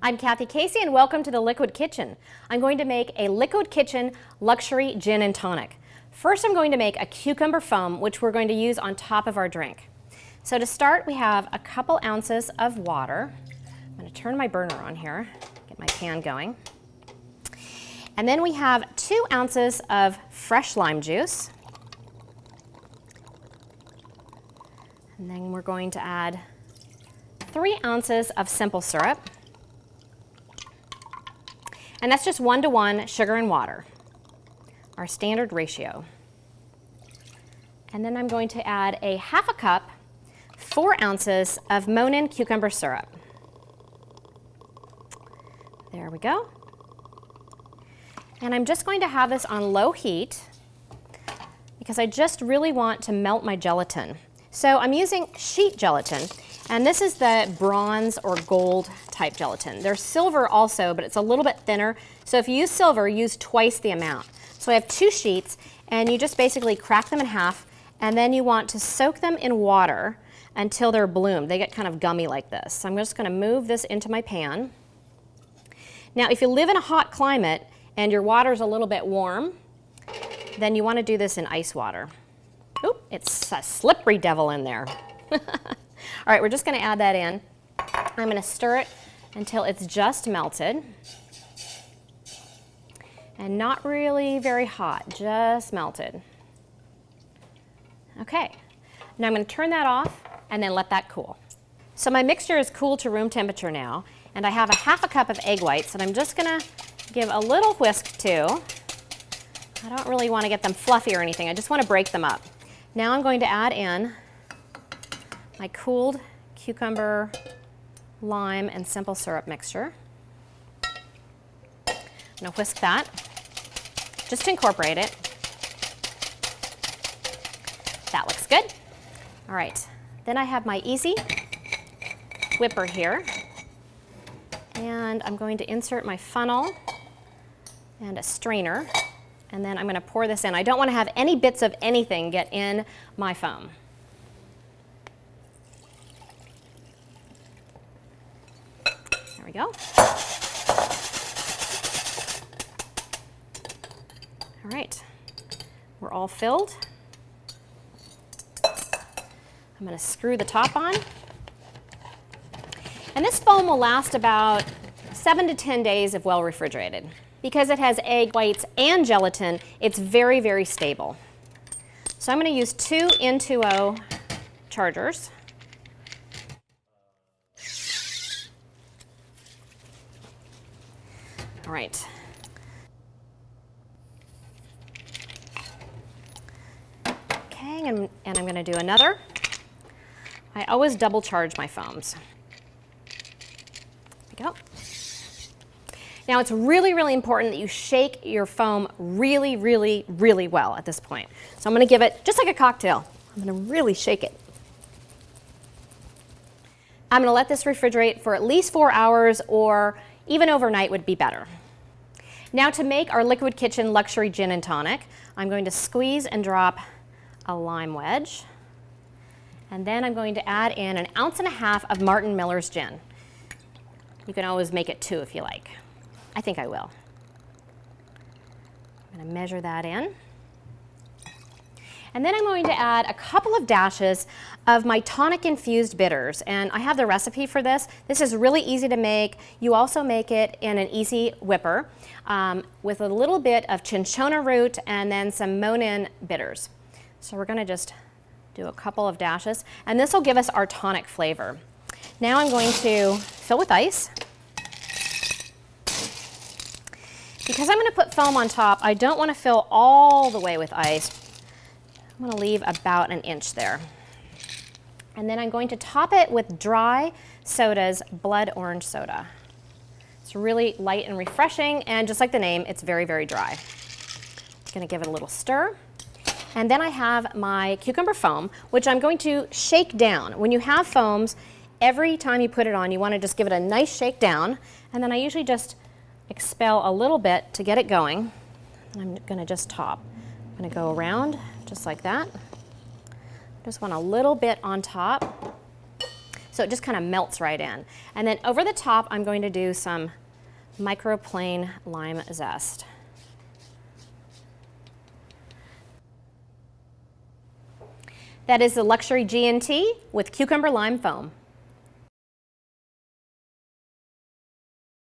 I'm Kathy Casey and welcome to the Liquid Kitchen. I'm going to make a Liquid Kitchen luxury gin and tonic. First I'm going to make a cucumber foam which we're going to use on top of our drink. So to start we have a couple ounces of water. I'm going to turn my burner on here, get my pan going. And then we have 2 ounces of fresh lime juice. And then we're going to add 3 ounces of simple syrup. And that's just 1-to-1 sugar and water, our standard ratio. And then I'm going to add a half a cup, 4 ounces of Monin cucumber syrup. There we go. And I'm just going to have this on low heat because I just really want to melt my gelatin. So I'm using sheet gelatin, and this is the bronze or gold type gelatin. There's silver also, but it's a little bit thinner. So if you use silver, use twice the amount. So I have 2 sheets, and you just basically crack them in half, and then you want to soak them in water until they're bloomed. They get kind of gummy like this. So I'm just going to move this into my pan. Now, if you live in a hot climate and your water's a little bit warm, then you want to do this in ice water. Oop, it's a slippery devil in there. All right, we're just going to add that in. I'm going to stir it until it's just melted. And not really very hot, just melted. Okay, now I'm going to turn that off and then let that cool. So my mixture is cool to room temperature now, and I have a half a cup of egg whites, and I'm just going to give a little whisk to. I don't really want to get them fluffy or anything, I just want to break them up. Now I'm going to add in my cooled cucumber, lime, and simple syrup mixture. I'm going to whisk that just to incorporate it. That looks good. All right, then I have my easy whipper here, and I'm going to insert my funnel and a strainer. And then I'm going to pour this in. I don't want to have any bits of anything get in my foam. There we go. All right, we're all filled. I'm going to screw the top on. And this foam will last about 7 to 10 days if well refrigerated. Because it has egg whites and gelatin, it's very, very stable. So I'm going to use 2 N2O chargers. All right. Okay, and I'm going to do another. I always double charge my foams. There we go. Now it's really, really important that you shake your foam really, really, really well at this point. So I'm going to give it, just like a cocktail, I'm going to really shake it. I'm going to let this refrigerate for at least 4 hours, or even overnight would be better. Now to make our Liquid Kitchen luxury gin and tonic, I'm going to squeeze and drop a lime wedge. And then I'm going to add in 1.5 ounces of Martin Miller's gin. You can always make it 2 if you like. I think I will. I'm going to measure that in. And then I'm going to add a couple of dashes of my Tonic Infused bitters. And I have the recipe for this. This is really easy to make. You also make it in an easy whipper with a little bit of chinchona root and then some Monin Bitters. So we're going to just do a couple of dashes. And this will give us our tonic flavor. Now I'm going to fill with ice. Because I'm going to put foam on top, I don't want to fill all the way with ice. I'm going to leave about 1 inch there. And then I'm going to top it with dry soda's blood orange soda. It's really light and refreshing, and just like the name, it's very, very dry. I'm going to give it a little stir. And then I have my cucumber foam, which I'm going to shake down. When you have foams, every time you put it on, you want to just give it a nice shake down. And then I usually just expel a little bit to get it going. And I'm going to just top. I'm going to go around just like that. Just want a little bit on top. so it just kind of melts right in. And then over the top, I'm going to do some microplaned lime zest. That is the Luxury G&T with cucumber lime foam.